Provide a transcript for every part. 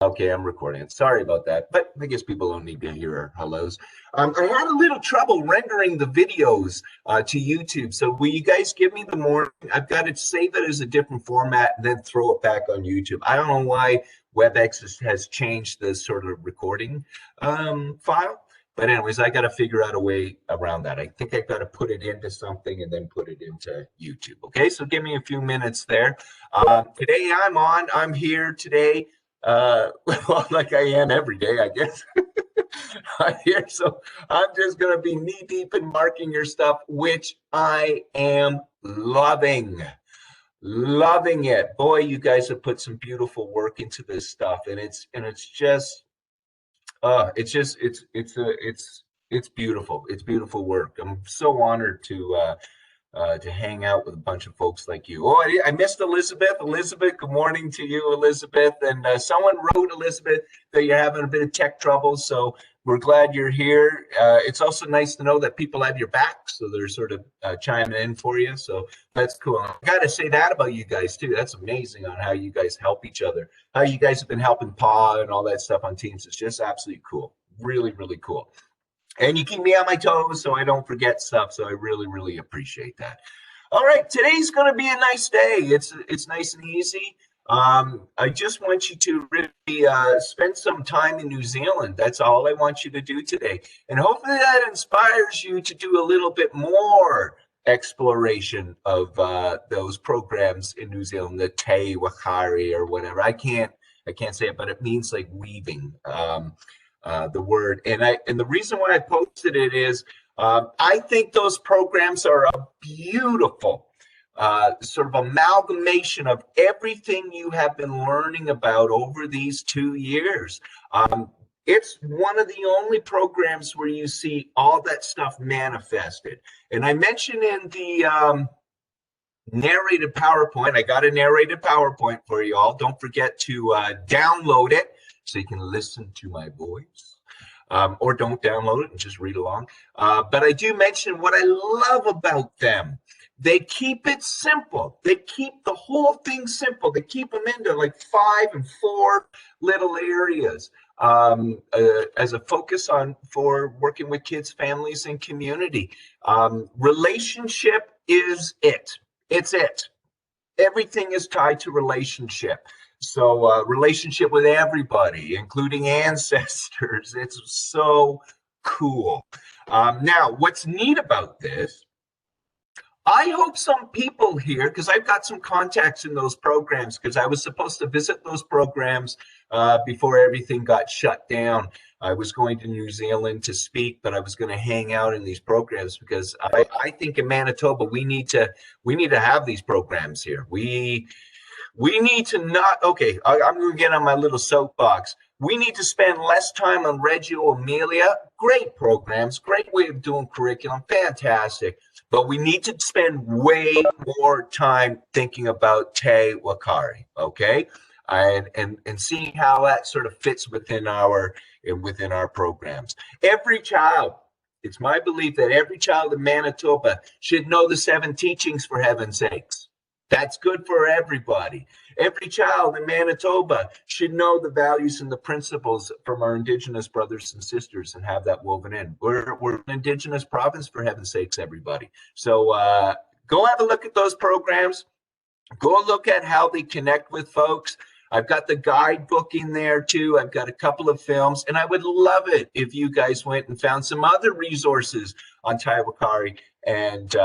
Okay, I'm recording it. Sorry about that, but I guess people don't need to hear our hellos. I had a little trouble rendering the videos to YouTube, so will you guys give me the morning? I've got to save it as a different format and then throw it back on YouTube. I don't know why WebEx has changed the sort of recording file, but anyways, I got to figure out a way around that. I think I got to put it into something and then put it into YouTube. Okay, so give me a few minutes there. Today I'm here today. Well, like I am every day, I guess. I'm here, so I'm just going to be knee deep in marking your stuff, which I am loving. Loving it. Boy, you guys have put some beautiful work into this stuff, and it's just it's beautiful. It's beautiful work. I'm so honored to hang out with a bunch of folks like you. Oh, I missed Elizabeth. Elizabeth, good morning to you, Elizabeth. And someone wrote, Elizabeth, that you're having a bit of tech trouble. So we're glad you're here. It's also nice to know that people have your back. So they're sort of chiming in for you. So that's cool. I got to say that about you guys, too. That's amazing on how you guys help each other, how you guys have been helping Pa and all that stuff on Teams. It's just absolutely cool. Really, really cool. And you keep me on my toes so I don't forget stuff. So I really, really appreciate that. All right, today's going to be a nice day. It's nice and easy. I just want you to really spend some time in New Zealand. That's all I want you to do today. And hopefully that inspires you to do a little bit more exploration of those programs in New Zealand, the Te Wakari or whatever. I can't say it, but it means like weaving. The word, and the reason why I posted it is I think those programs are a beautiful sort of amalgamation of everything you have been learning about over these 2 years. It's one of the only programs where you see all that stuff manifested. And I mentioned in the narrated PowerPoint, I got a narrated PowerPoint for you all. Don't forget to download it so you can listen to my voice, or don't download it and just read along. But I do mention what I love about them. They keep it simple. They keep the whole thing simple. They keep them into like 5 and 4 little areas as a focus on for working with kids, families, and community. Relationship is it. It's it. Everything is tied to relationship. So relationship with everybody, including ancestors. It's so cool. Now, what's neat about this, I hope some people here, because I've got some contacts in those programs, because I was supposed to visit those programs before everything got shut down. I was going to New Zealand to speak, but I was going to hang out in these programs because I think in Manitoba we need to have these programs here. We need to not, okay, I'm going to get on my little soapbox. We need to spend less time on Reggio Emilia. Great programs, great way of doing curriculum, fantastic. But we need to spend way more time thinking about Te Wakari, okay? And seeing how that sort of fits within our programs. Every child, it's my belief that every child in Manitoba should know the 7 teachings, for heaven's sakes. That's good for everybody. Every child in Manitoba should know the values and the principles from our Indigenous brothers and sisters and have that woven in. We're an Indigenous province, for heaven's sakes, everybody. So go have a look at those programs. Go look at how they connect with folks. I've got the guidebook in there too. I've got a couple of films, and I would love it if you guys went and found some other resources on Te Wakari and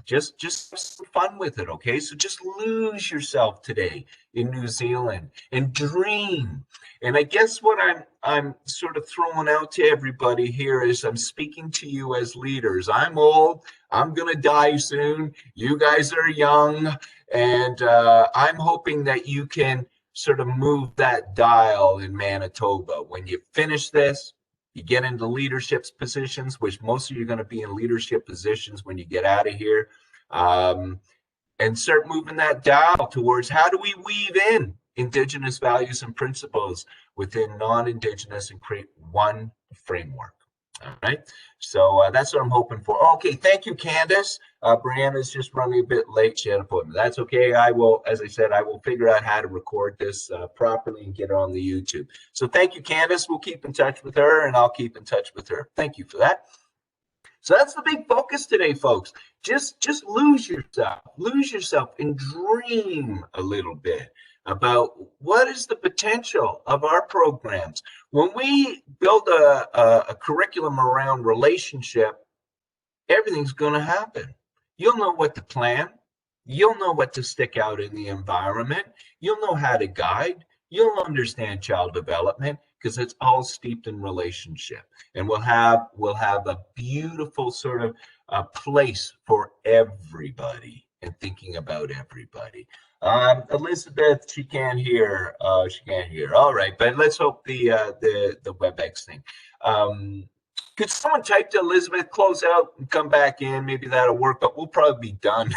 just have some fun with it, okay? So just lose yourself today in New Zealand and dream. And I guess what I'm sort of throwing out to everybody here is I'm speaking to you as leaders. I'm old. I'm going to die soon. You guys are young. And I'm hoping that you can sort of move that dial in Manitoba. When you finish this, you get into leadership positions, which most of you are going to be in leadership positions when you get out of here, and start moving that dial towards how do we weave in Indigenous values and principles within non-Indigenous and create one framework. All right. So that's what I'm hoping for. Okay. Thank you, Candace. Brianna's just running a bit late. She had an appointment. That's okay. I will, as I said, I will figure out how to record this properly and get it on the YouTube. So thank you, Candace. We'll keep in touch with her, and I'll keep in touch with her. Thank you for that. So that's the big focus today, folks. Just lose yourself and dream a little bit about what is the potential of our programs. When we build a curriculum around relationship, everything's going to happen. You'll know what to plan. You'll know what to stick out in the environment. You'll know how to guide. You'll understand child development because it's all steeped in relationship. And we'll have a beautiful sort of place for everybody and thinking about everybody. Elizabeth, she can't hear. She can't hear. All right, but let's hope the WebEx thing. Could someone type to Elizabeth, close out, and come back in? Maybe that'll work, but we'll probably be done.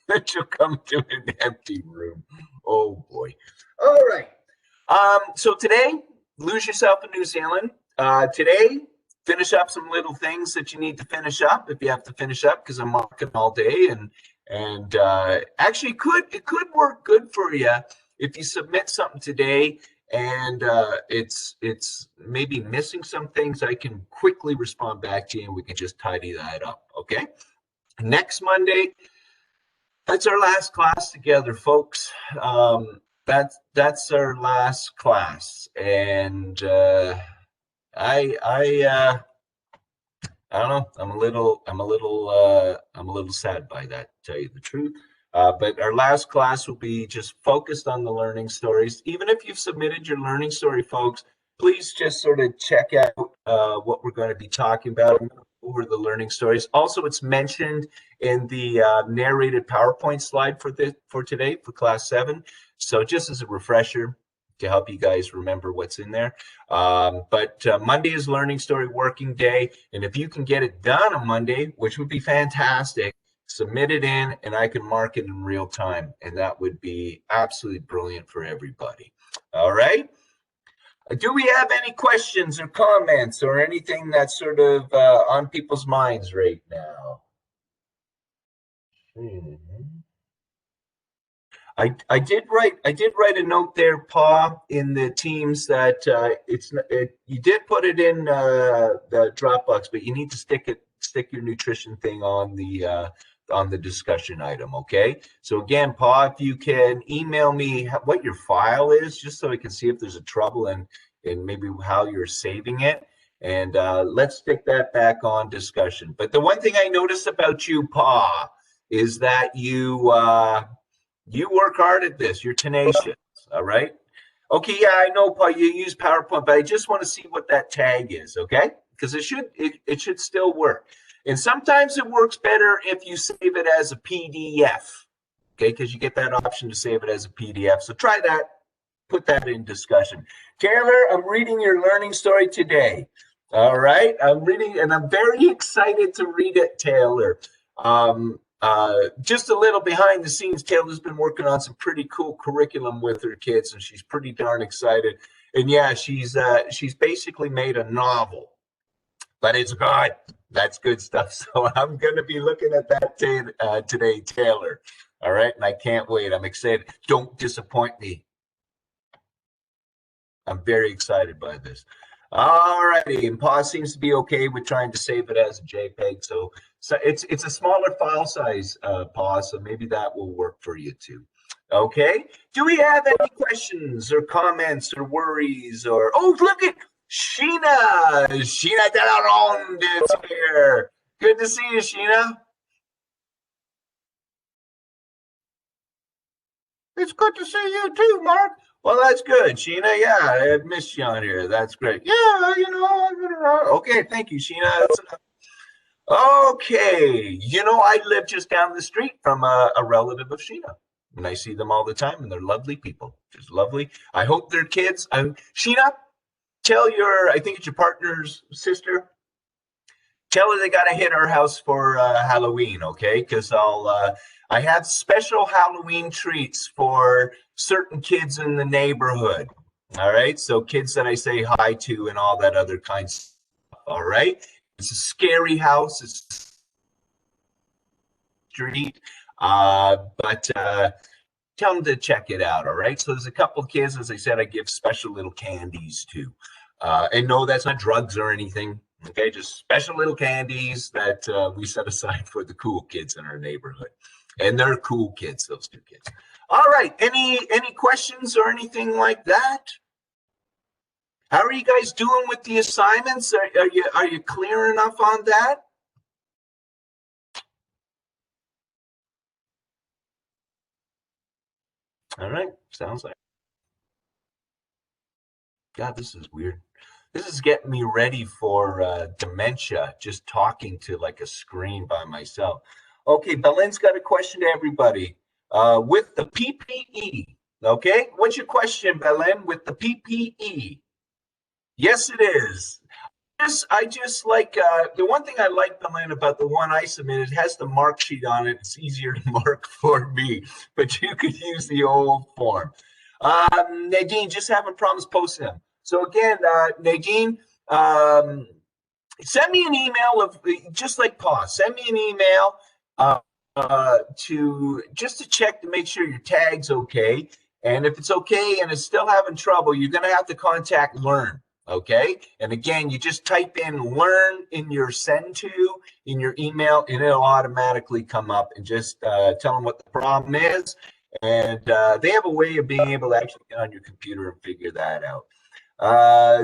Then she'll come to an empty room. Oh boy. All right. So today, lose yourself in New Zealand. Today, finish up some little things that you need to finish up if you have to finish up, because I'm working all day, and actually it could work good for you if you submit something today and it's maybe missing some things. I can quickly respond back to you and we can just tidy that up. Okay. Next Monday, that's our last class together, folks. That's our last class, and I don't know. I'm a little sad by that, to tell you the truth. But our last class will be just focused on the learning stories. Even if you've submitted your learning story, folks, please just sort of check out what we're going to be talking about over the learning stories. Also, it's mentioned in the narrated PowerPoint slide for today for class 7. So just as a refresher to help you guys remember what's in there. But Monday is learning story working day. And if you can get it done on Monday, which would be fantastic, submit it in and I can mark it in real time. And that would be absolutely brilliant for everybody. All right. Do we have any questions or comments or anything that's sort of on people's minds right now? I did write a note there, Paul, in the Teams that you did put it in the Dropbox, but you need to stick your nutrition thing on the discussion item. Okay. So again, Paul, if you can email me what your file is, just so I can see if there's a trouble and maybe how you're saving it. And let's stick that back on discussion. But the one thing I noticed about you, Paul, is that you work hard at this. You're tenacious. All right. Okay. Yeah, I know, Paul, you use PowerPoint, but I just want to see what that tag is. Okay. Because it should still work. And sometimes it works better if you save it as a PDF. Okay. Because you get that option to save it as a PDF. So try that. Put that in discussion. Taylor, I'm reading your learning story today. All right. I'm reading, and I'm very excited to read it, Taylor. Just a little behind the scenes, Taylor's been working on some pretty cool curriculum with her kids, and she's pretty darn excited. And yeah, she's basically made a novel, but it's good. That's good stuff. So I'm going to be looking at that today, Taylor. All right. And I can't wait. I'm excited. Don't disappoint me. I'm very excited by this. All righty. And Paul seems to be okay with trying to save it as a JPEG. So it's a smaller file size, Paul, so maybe that will work for you too. Okay. Do we have any questions or comments or worries or, oh, look at Sheena. Sheena Delaronde is here. Good to see you, Sheena. It's good to see you too, Mark. Well, that's good, Sheena. Yeah, I've missed you on here. That's great. Yeah, okay, thank you, Sheena. Okay, I live just down the street from a relative of Sheena, and I see them all the time, and they're lovely people, just lovely. I hope their kids. Sheena, tell I think it's your partner's sister. Tell her they got to hit our house for Halloween, okay? Because I have special Halloween treats for certain kids in the neighborhood, All right. So kids that I say hi to and all that other kind of stuff. All right. It's a scary house. It's street. But tell them to check it out. All right. So there's a couple of kids, as I said, I give special little candies to. And no, that's not drugs or anything. Okay, just special little candies that we set aside for the cool kids in our neighborhood. And they're cool kids, those two kids. All right. Any questions or anything like that? How are you guys doing with the assignments? Are you clear enough on that? All right. Sounds like. God, this is weird. This is getting me ready for dementia, just talking to like a screen by myself. Okay, Belin's got a question to everybody. With the PPE, okay? What's your question, Belin, with the PPE? Yes, it is. I just like the one thing I like, Belin, about the one I submitted has the mark sheet on it. It's easier to mark for me, but you could use the old form. Nadine, just having problems posting them. So again, Nadine, send me an email of just like pause. Send me an email to just to check to make sure your tag's okay. And if it's okay and it's still having trouble, you're going to have to contact Learn. Okay. And again, you just type in Learn in your send to in your email, and it'll automatically come up, and just tell them what the problem is. And they have a way of being able to actually get on your computer and figure that out.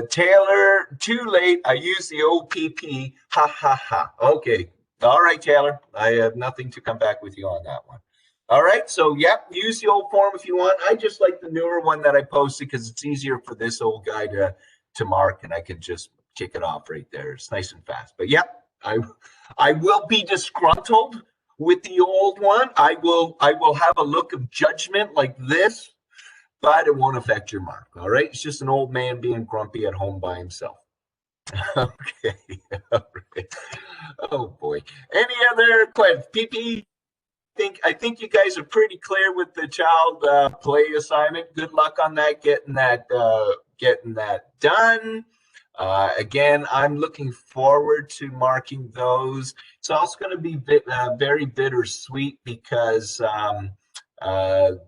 Taylor, too late. I used the OPP. Ha ha ha. Okay. All right, Taylor. I have nothing to come back with you on that one. All right. So, yep, use the old form if you want. I just like the newer one that I posted because it's easier for this old guy to mark, and I can just kick it off right there. It's nice and fast. But yep, I will be disgruntled with the old one. I will have a look of judgment like this, but it won't affect your mark. All right. It's just an old man being grumpy at home by himself. Okay. All right. Oh boy. Any other questions? PP, I think you guys are pretty clear with the child play assignment. Good luck on that, getting that done. Again, I'm looking forward to marking those. It's also going to be very bittersweet because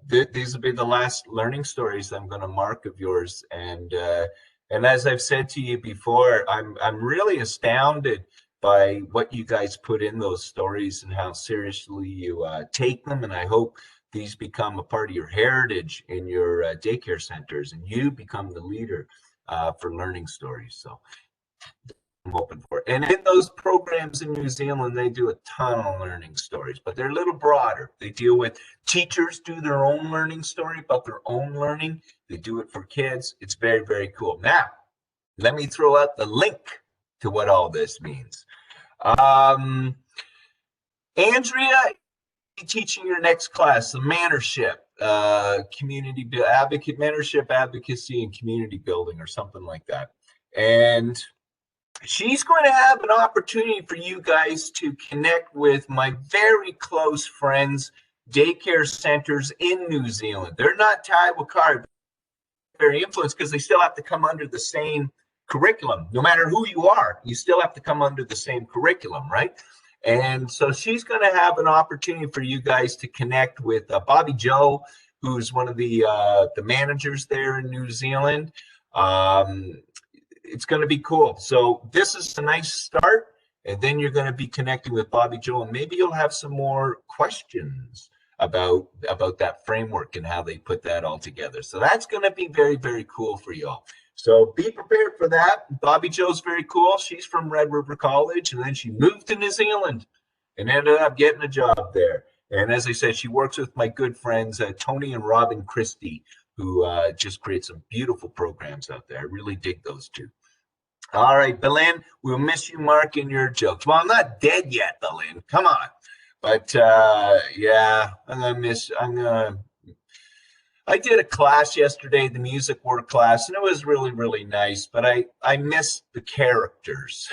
these will be the last learning stories I'm going to mark of yours. And as I've said to you before, I'm really astounded by what you guys put in those stories and how seriously you take them. And I hope these become a part of your heritage in your daycare centers, and you become the leader for learning stories. So I'm hoping for it. And in those programs in New Zealand, they do a ton of learning stories, but they're a little broader. They deal with teachers do their own learning story about their own learning. They do it for kids. It's very, very cool. Now, let me throw out the link to what all this means. Andrea, teaching your next class, the mannership, community advocate, mannership, advocacy, and community building, or something like that. And she's going to have an opportunity for you guys to connect with my very close friends, daycare centers in New Zealand. They're not tied with CARD, very influenced because they still have to come under the same curriculum. No matter who you are, you still have to come under the same curriculum, right? And so she's going to have an opportunity for you guys to connect with Bobby Joe, who's one of the managers there in New Zealand. It's going to be cool. So this is a nice start, and then you're going to be connecting with Bobby Joe, and maybe you'll have some more questions about that framework and how they put that all together. So that's going to be very, very cool for you all. So be prepared for that. Bobby Joe's very cool. She's from Red River College, and then she moved to New Zealand and ended up getting a job there. And as I said, she works with my good friends, Tony and Robin Christie, who just create some beautiful programs out there. I really dig those two. All right, Belen, we'll miss you marking your jokes. Well, I'm not dead yet, Belen. Come on. But yeah, I did a class yesterday, the music work class, and it was really, really nice, but I missed the characters.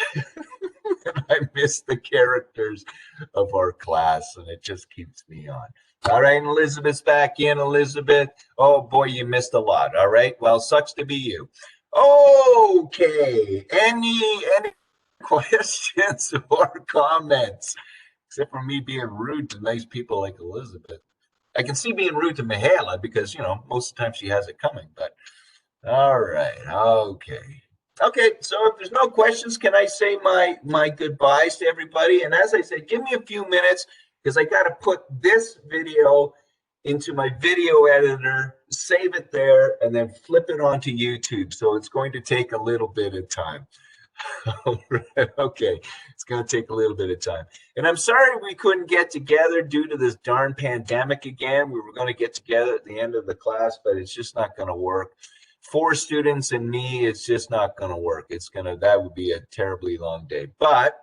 I miss the characters of our class, and it just keeps me on. All right, Elizabeth's back in. Elizabeth, oh boy, you missed a lot. All right, well, sucks to be you. Okay, any questions or comments? Except for me being rude to nice people like Elizabeth. I can see being rude to Mihaela because, most of the time she has it coming. But all right, okay. Okay, so if there's no questions, can I say my goodbyes to everybody? And as I said, give me a few minutes because I got to put this video into my video editor, save it there, and then flip it onto YouTube. So it's going to take a little bit of time. Okay, it's going to take a little bit of time. And I'm sorry we couldn't get together due to this darn pandemic again. We were going to get together at the end of the class, but it's just not going to work. 4 students and me, it's just not going to work. That would be a terribly long day. But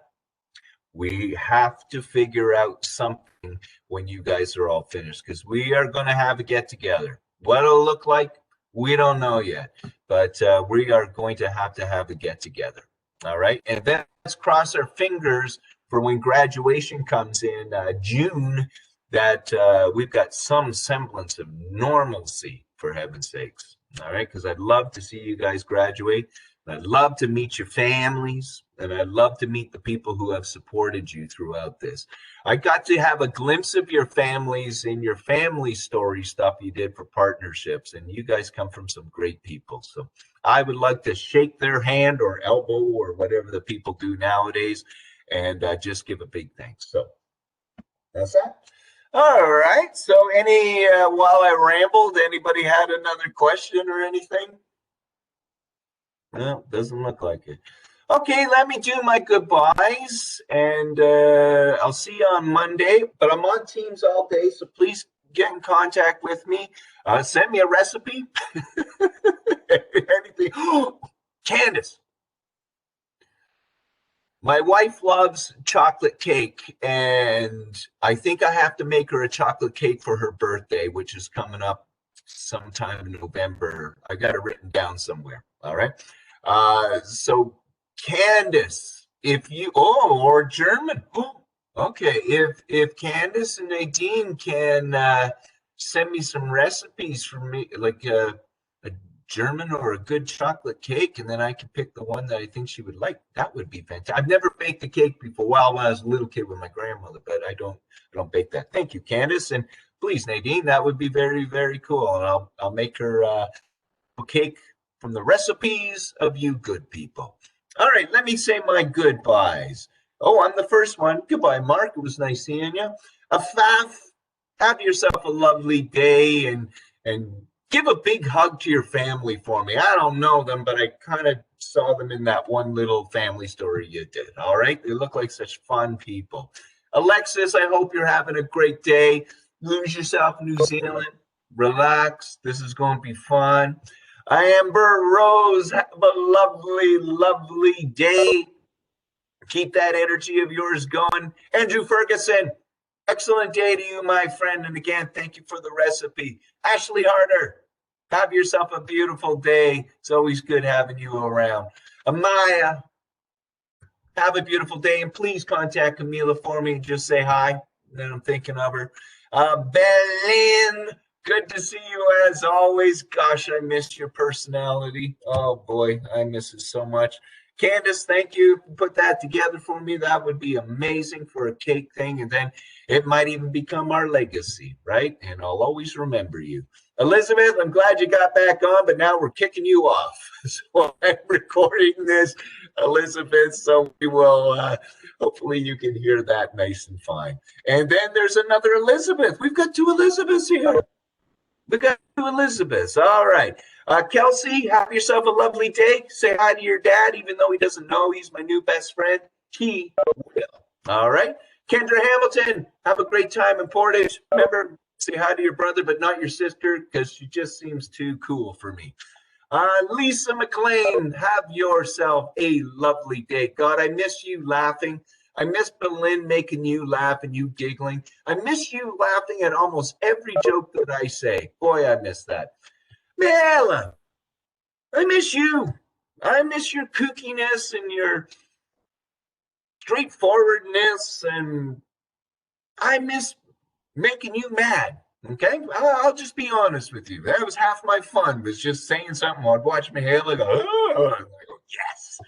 we have to figure out something when you guys are all finished because we are going to have a get together. What it'll look like, we don't know yet, but we are going to have a get together. All right. And then let's cross our fingers for when graduation comes in June that we've got some semblance of normalcy, for heaven's sakes. All right. Because I'd love to see you guys graduate. I'd love to meet your families, and I'd love to meet the people who have supported you throughout this. I got to have a glimpse of your families in your family story stuff you did for partnerships, and you guys come from some great people. So I would like to shake their hand or elbow or whatever the people do nowadays and just give a big thanks. So that's that. All right. So while I rambled, anybody had another question or anything? No, doesn't look like it. Okay, let me do my goodbyes, and I'll see you on Monday. But I'm on Teams all day, so please get in contact with me. Send me a recipe. Anything. Candace, my wife loves chocolate cake, and I think I have to make her a chocolate cake for her birthday, which is coming up sometime in November. I got it written down somewhere. All right. So Candace, or German. Oh, okay. If Candace and Nadine can send me some recipes for me, like a German or a good chocolate cake, and then I can pick the one that I think she would like. That would be fantastic. I've never baked a cake before. Well, when I was a little kid with my grandmother, but I don't bake that. Thank you, Candace, and please, Nadine, that would be very, very cool. And I'll make her a cake from the recipes of you good people. All right, let me say my goodbyes. Oh, I'm the first one. Goodbye, Mark. It was nice seeing you. Afaf, have yourself a lovely day and give a big hug to your family for me. I don't know them, but I kind of saw them in that one little family story you did. All right, they look like such fun people. Alexis, I hope you're having a great day. Lose yourself in New Zealand. Relax. This is going to be fun. Amber Rose, have a lovely, lovely day. Keep that energy of yours going. Andrew Ferguson, excellent day to you, my friend. And again, thank you for the recipe. Ashley Harder, have yourself a beautiful day. It's always good having you around. Amaya, have a beautiful day. And please contact Camila for me and just say hi. Then I'm thinking of her. Berlin, good to see you as always. Gosh, I miss your personality. Oh boy, I miss it so much. Candace, thank you. Put that together for me. That would be amazing for a cake thing. And then it might even become our legacy, right? And I'll always remember you. Elizabeth, I'm glad you got back on, but now we're kicking you off. So I'm recording this, Elizabeth, so we will, hopefully you can hear that nice and fine. And then there's another Elizabeth. We've got 2 Elizabeths here. We got 2 Elizabeths. All right. Kelsey, have yourself a lovely day. Say hi to your dad, even though he doesn't know he's my new best friend. He will. All right. Kendra Hamilton, have a great time in Portage. Remember, say hi to your brother, but not your sister, because she just seems too cool for me. Lisa McLean, have yourself a lovely day. God, I miss you laughing. I miss Berlin making you laugh and you giggling. I miss you laughing at almost every joke that I say. Boy, I miss that. Mela, I miss you. I miss your kookiness and your straightforwardness, and I miss making you mad. Okay, I'll just be honest with you. That was half my fun. Was just saying something. I'd watch Mihaela go, oh, and I go, yes.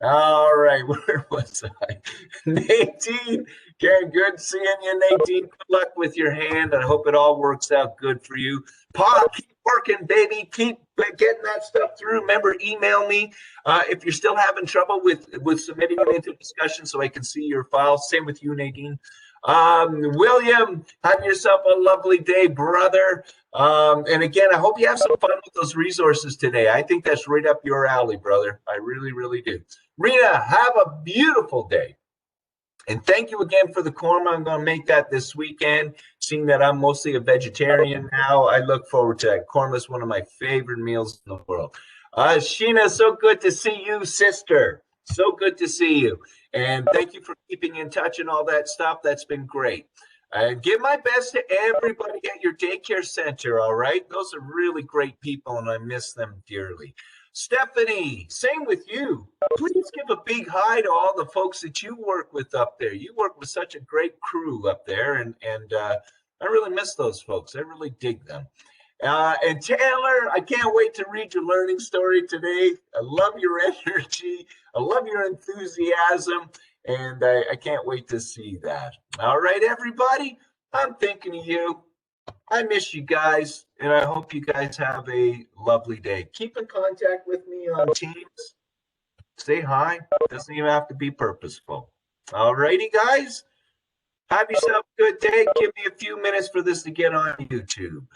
All right, where was I? Nadine, Karen, good seeing you, Nadine. Good luck with your hand. I hope it all works out good for you. Pa, keep working, baby. Keep getting that stuff through. Remember, email me if you're still having trouble with submitting it into discussion so I can see your file. Same with you, Nadine. William, have yourself a lovely day, brother. And again, I hope you have some fun with those resources today. I think that's right up your alley, brother. I really, really do. Rita, have a beautiful day. And thank you again for the korma. I'm going to make that this weekend. Seeing that I'm mostly a vegetarian now, I look forward to that. Korma is one of my favorite meals in the world. Sheena, so good to see you, sister. So good to see you. And thank you for keeping in touch and all that stuff. That's been great. And give my best to everybody at your daycare center, all right? Those are really great people, and I miss them dearly. Stephanie, same with you. Please give a big hi to all the folks that you work with up there. You work with such a great crew up there, and I really miss those folks. I really dig them. And Taylor, I can't wait to read your learning story today. I love your energy. I love your enthusiasm, and I can't wait to see that. All right, everybody, I'm thinking of you. I miss you guys, and I hope you guys have a lovely day. Keep in contact with me on Teams. Say hi. Doesn't even have to be purposeful. All righty, guys. Have yourself a good day. Give me a few minutes for this to get on YouTube.